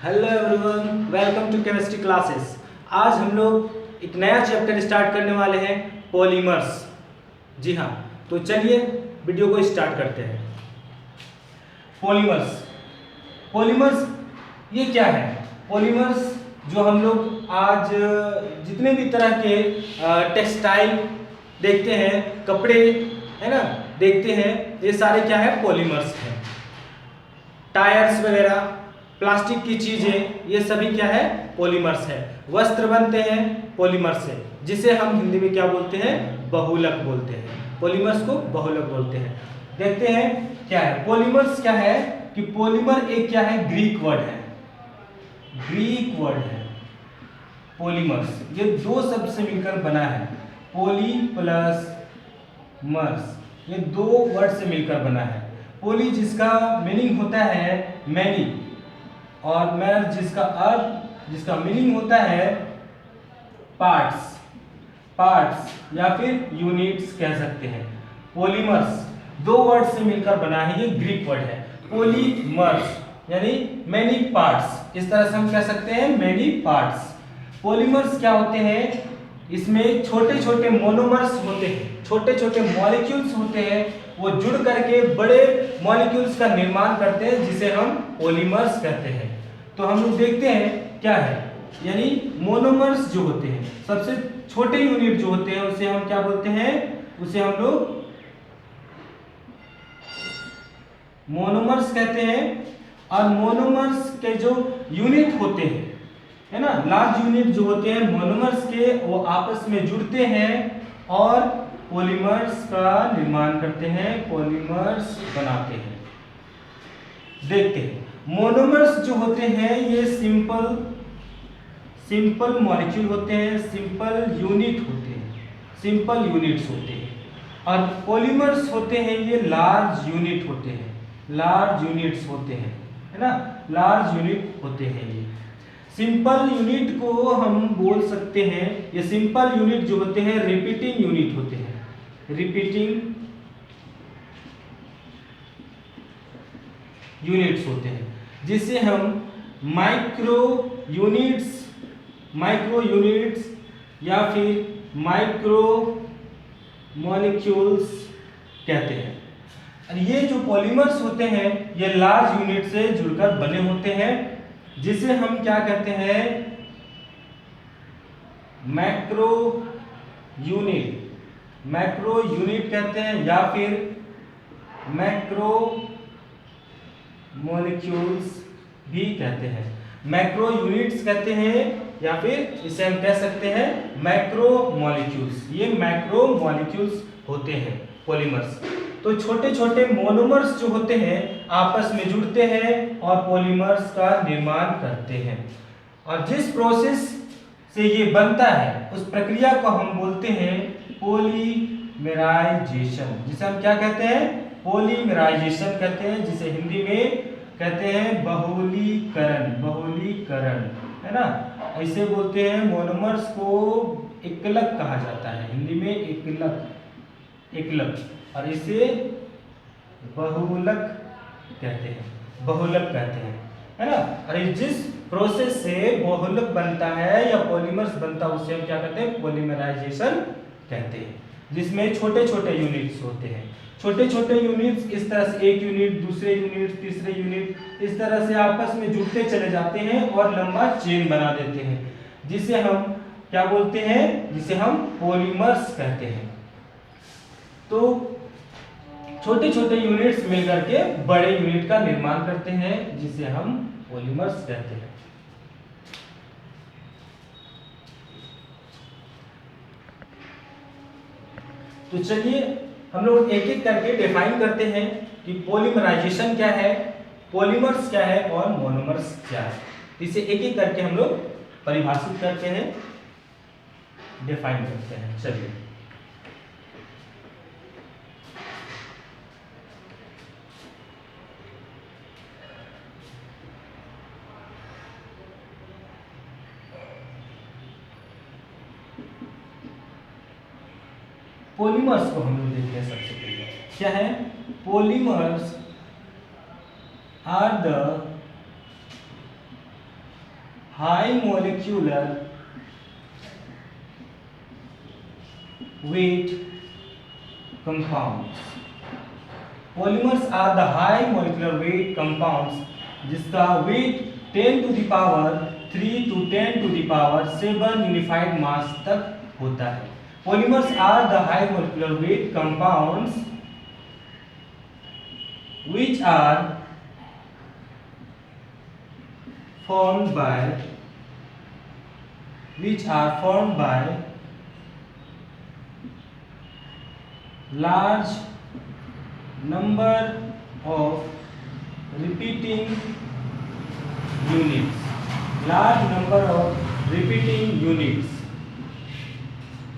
Hello everyone, welcome to chemistry classes. आज हम लोग एक नया चैप्टर स्टार्ट करने वाले हैं, पॉलीमर्स। जी हाँ, तो चलिए वीडियो को स्टार्ट करते हैं। पॉलीमर्स पॉलीमर्स ये क्या है? पॉलीमर्स जो हम लोग आज जितने भी तरह के टेक्सटाइल देखते हैं, कपड़े है ना देखते हैं, ये सारे क्या है? पॉलीमर्स हैं। टायर्स वगैरह, प्लास्टिक की चीजें, ये सभी क्या है? पॉलीमर्स है। वस्त्र बनते हैं पॉलीमर से, जिसे हम हिंदी में क्या बोलते हैं? बहुलक बोलते हैं। पॉलीमर्स को बहुलक बोलते हैं। देखते हैं क्या है पॉलीमर्स। क्या है कि पॉलीमर एक क्या है? ग्रीक वर्ड है। ग्रीक वर्ड है पॉलीमर्स। ये दो शब्द से मिलकर बना है। पोली प्लस मर्स, ये दो वर्ड से मिलकर बना है। पोली जिसका मीनिंग होता है मैनी, और मर जिसका मीनिंग होता है पार्ट्स या फिर यूनिट्स कह सकते हैं। पॉलीमर्स दो वर्ड से मिलकर बना है, ये ग्रीक वर्ड है। पॉलीमर्स यानी मैनी पार्ट्स, इस तरह से हम कह सकते हैं मैनी पार्ट्स। पॉलीमर्स क्या होते हैं? इसमें छोटे छोटे मोनोमर्स होते हैं, छोटे छोटे मॉलिक्यूल्स होते हैं, वो जुड़ करके बड़े मॉलिक्यूल्स का निर्माण करते हैं, जिसे हम पॉलीमर्स कहते हैं। तो हम लोग देखते हैं क्या है, यानी मोनोमर्स जो होते हैं, सबसे छोटे यूनिट जो होते हैं, उसे हम क्या बोलते हैं? उसे हम लोग मोनोमर्स कहते हैं। और मोनोमर्स के जो यूनिट होते हैं, है ना, लार्ज यूनिट जो होते हैं मोनोमर्स के, वो आपस में जुड़ते हैं और पॉलीमर्स का निर्माण करते हैं, पॉलीमर्स बनाते हैं। देखते हैं मोनोमर्स जो होते हैं ये सिंपल मॉलिक्यूल होते हैं, सिंपल यूनिट होते हैं, सिंपल यूनिट्स होते हैं। और पॉलीमर्स होते हैं ये लार्ज यूनिट होते हैं, लार्ज यूनिट्स होते हैं, है ना, लार्ज यूनिट होते हैं। ये सिंपल यूनिट को हम बोल सकते हैं, ये सिंपल यूनिट जो होते हैं रिपीटिंग यूनिट होते हैं, रिपीटिंग यूनिट्स होते हैं, जिसे हम माइक्रो यूनिट्स या फिर माइक्रो मॉलिक्यूल्स कहते हैं। और ये जो पॉलीमर्स होते हैं ये लार्ज यूनिट से जुड़कर बने होते हैं, जिसे हम क्या कहते हैं? मैक्रो यूनिट कहते हैं, या फिर मैक्रो मॉलिक्यूल्स भी कहते हैं। मैक्रो यूनिट्स कहते हैं, या फिर इसे हम कह सकते हैं मैक्रो मॉलिक्यूल्स। ये मैक्रो मॉलिक्यूल्स होते हैं पॉलीमर्स। तो छोटे छोटे मोनोमर्स जो होते हैं आपस में जुड़ते हैं और पॉलीमर्स का निर्माण करते हैं। और जिस प्रोसेस से ये बनता है उस प्रक्रिया को हम बोलते हैं पॉलीमेराइजेशन, जिसे हम क्या कहते हैं? पॉलीमेराइजेशन कहते हैं, जिसे हिंदी में कहते हैं बहुलीकरण, है ना। ऐसे बोलते हैं। मोनोमर्स को एकलक कहा जाता है, हिंदी में एकलक, और इसे बहुलक कहते हैं, है ना। और जिस प्रोसेस से बहुलक बनता है या पॉलीमर्स बनता है उसे हम क्या कहते हैं? पॉलीमराइजेशन कहते हैं, जिसमें छोटे छोटे यूनिट्स होते हैं। छोटे छोटे यूनिट्स इस तरह से, एक यूनिट दूसरे यूनिट तीसरे यूनिट, इस तरह से आपस में जुड़ते चले जाते हैं और लंबा चेन बना देते हैं, जिसे हम क्या बोलते हैं? जिसे हम पॉलीमर्स कहते हैं। तो छोटे छोटे यूनिट्स मिलकर के बड़े यूनिट का निर्माण करते हैं, जिसे हम पॉलीमर्स कहते हैं। तो चलिए हम लोग एक एक करके डिफाइन करते हैं कि पॉलीमराइजेशन क्या है, पॉलीमर्स क्या है और मोनोमर्स क्या है। इसे एक एक करके हम लोग परिभाषित करते हैं, डिफाइन करते हैं। चलिए पॉलीमर्स को हम लोग देखते हैं। सबसे पहले क्या है? Polymers are the high molecular weight compounds. Polymers are the high molecular weight compounds जिसका weight 10 to the power 3 to 10 to the power 7 unified mass तक होता है. Polymers are the high molecular weight compounds which are formed by large number of repeating units.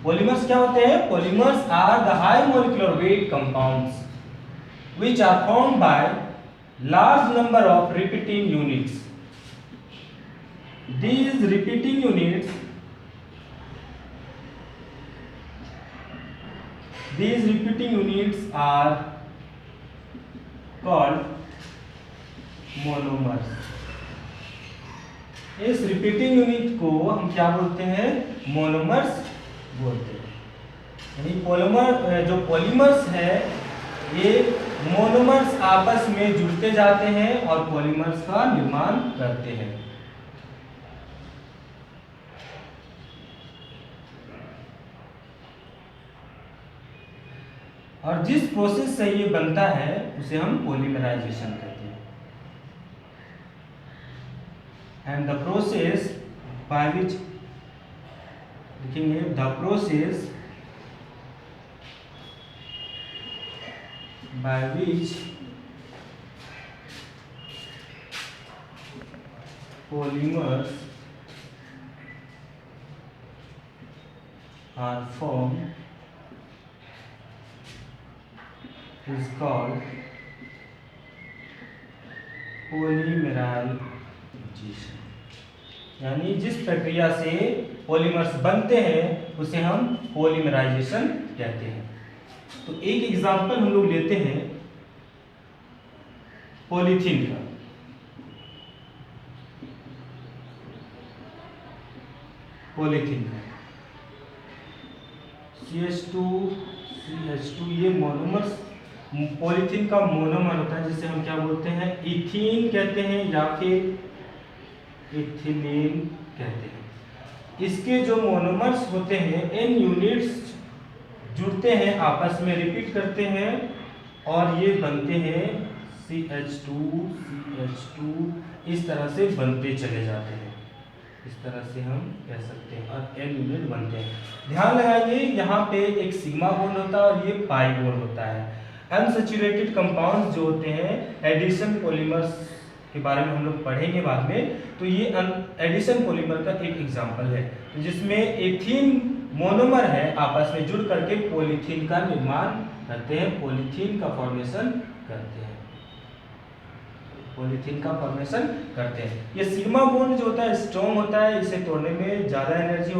Polymers क्या होते हैं? Polymers are the high molecular weight compounds which are formed by large number of repeating units. These repeating units are called monomers. इस repeating unit को हम क्या बोलते हैं? Monomers बोलते हैं. यानी जो पॉलीमर्स है ये मोनोमर्स आपस में जुड़ते जाते हैं और पॉलीमर्स का निर्माण करते हैं. और जिस प्रोसेस से ये बनता है उसे हम पॉलीमराइजेशन कहते हैं. And the process by which लिखेंगे the process by which polymers are formed is called polymerization. यानी जिस प्रक्रिया से पॉलीमर्स बनते हैं उसे हम पॉलीमराइजेशन कहते हैं. तो एक एग्जांपल हम लोग लेते हैं पॉलीथीन का. CH2 ये मोनोमर्स पॉलीथीन का मोनोमर होता है जिसे हम क्या बोलते हैं? इथीन कहते हैं या फिर इथिलीन कहते हैं. इसके जो मोनोमर्स होते हैं इन यूनिट्स जुड़ते हैं आपस में रिपीट करते हैं और ये बनते हैं CH2 इस तरह से बनते चले जाते हैं. इस तरह से हम कह सकते हैं और N यूनिट बनते हैं. ध्यान लगाइए यहाँ पे एक सिग्मा बॉन्ड होता है और ये पाई बॉन्ड होता है. अनसैचुरेटेड कंपाउंड्स जो होते हैं एडिशन पॉलीमर्स के बारे में हम लोग पढ़ेंगे बाद में. तो ये एडिशन पॉलीमर का एक एग्जांपल है जिसमें एथीन मोनोमर है आपस में जुड़ करके पॉलीथीन का निर्माण करते हैं, पॉलीथीन का फॉर्मेशन करते हैं. ये सिग्मा बॉन्ड जो होता है स्ट्रॉन्ग होता है, इसे तोड़ने में ज़्यादा एनर्जी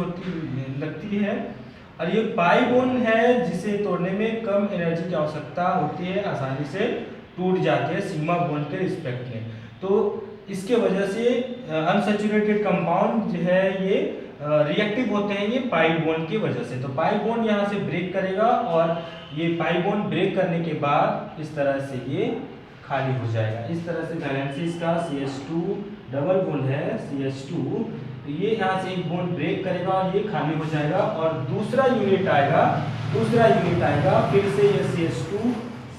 लगती है. और ये पाई बॉन्ड है जिसे तोड़ने में कम एनर्जी की आवश्यकता होती है, आसानी से टूट जाते हैं सिग्मा बॉन्ड के रिस्पेक्ट में. तो इसके वजह से अनसैचुरेटेड कंपाउंड जो है ये रिएक्टिव होते हैं ये पाई बॉन्ड की वजह से. तो पाई बॉन्ड यहाँ से ब्रेक करेगा और ये पाई बॉन्ड ब्रेक करने के बाद इस तरह से ये खाली हो जाएगा. इस तरह से वैलेंसी इसका CH2 डबल बॉन्ड है CH2, तो ये यहाँ से एक बॉन्ड ब्रेक करेगा और ये खाली हो जाएगा और दूसरा यूनिट आएगा फिर से ये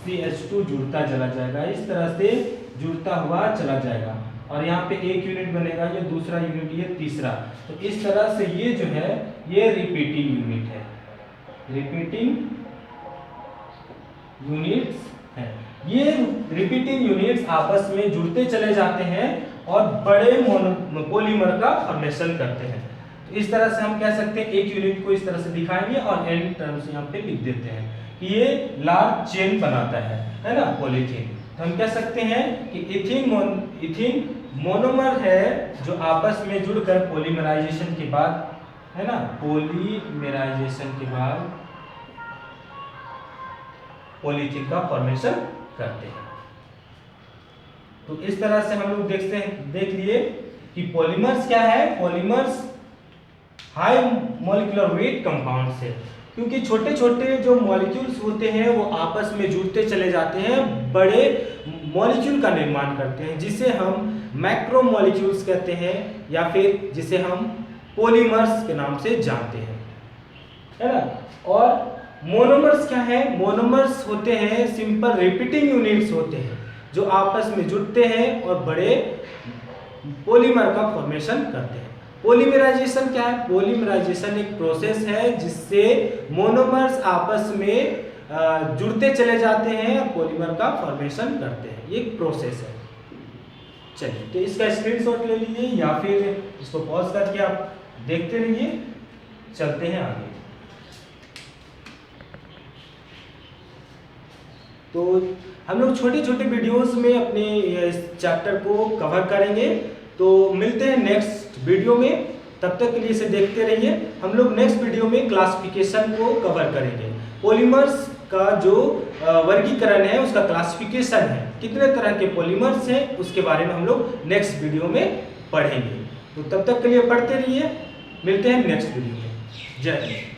CH2 जुड़ता चला जाएगा. इस तरह से जुड़ता हुआ चला जाएगा और यहाँ पे एक यूनिट बनेगा, ये दूसरा यूनिट, ये तीसरा. तो इस तरह से ये जो है ये रिपीटिंग यूनिट है, रिपीटिंग यूनिट्स है. ये रिपीटिंग यूनिट्स आपस में जुड़ते चले जाते हैं और बड़े पॉलीमर का फॉर्मेशन करते हैं. तो इस तरह से हम कह सकते हैं एक यूनिट को इस तरह से दिखाएंगे और एन टर्म्स यहाँ पे लिख देते हैं कि ये लार्ज चेन बनाता है ना पॉलीथीन. तो हम कह सकते हैं कि इथीन मोनोमर है जो आपस में जुड़कर पॉलीमराइजेशन के बाद है ना पॉलीथीन का फॉर्मेशन करते हैं. तो इस तरह से हम लोग देख लिए कि पॉलीमर्स क्या है, polymers high molecular weight compounds है, क्योंकि छोटे छोटे जो मॉलिक्यूल्स होते हैं वो आपस में जुड़ते चले जाते हैं, बड़े मॉलिक्यूल का निर्माण करते हैं, जिसे हम मैक्रो मॉलिक्यूल्स कहते हैं या फिर जिसे हम पॉलीमर्स के नाम से जानते हैं, है ना। और मोनोमर्स क्या है, मोनोमर्स होते हैं सिंपल रिपीटिंग यूनिट्स होते हैं जो आपस में जुड़ते हैं और बड़े पॉलीमर का फॉर्मेशन करते हैं। पॉलीमराइजेशन क्या है, पॉलीमराइजेशन एक प्रोसेस है जिससे मोनोमर्स आपस में जुड़ते चले जाते हैं और पॉलीमर का फॉर्मेशन करते हैं, ये एक प्रोसेस है। चलिए तो इसका स्क्रीनशॉट ले लीजिए या फिर इसको पॉज करके आप देखते रहिए, चलते हैं आगे। तो हम लोग छोटे छोटे वीडियोस में अपने इस चैप्टर को कवर करेंगे, तो मिलते हैं नेक्स्ट वीडियो में, तब तक के लिए इसे देखते रहिए। हम लोग नेक्स्ट वीडियो में क्लासिफिकेशन को कवर करेंगे, पॉलीमर्स का जो वर्गीकरण है उसका क्लासिफिकेशन है, कितने तरह के पॉलीमर्स हैं उसके बारे में हम लोग नेक्स्ट वीडियो में पढ़ेंगे। तो तब तक के लिए पढ़ते रहिए, मिलते हैं नेक्स्ट वीडियो में। जय हिंद।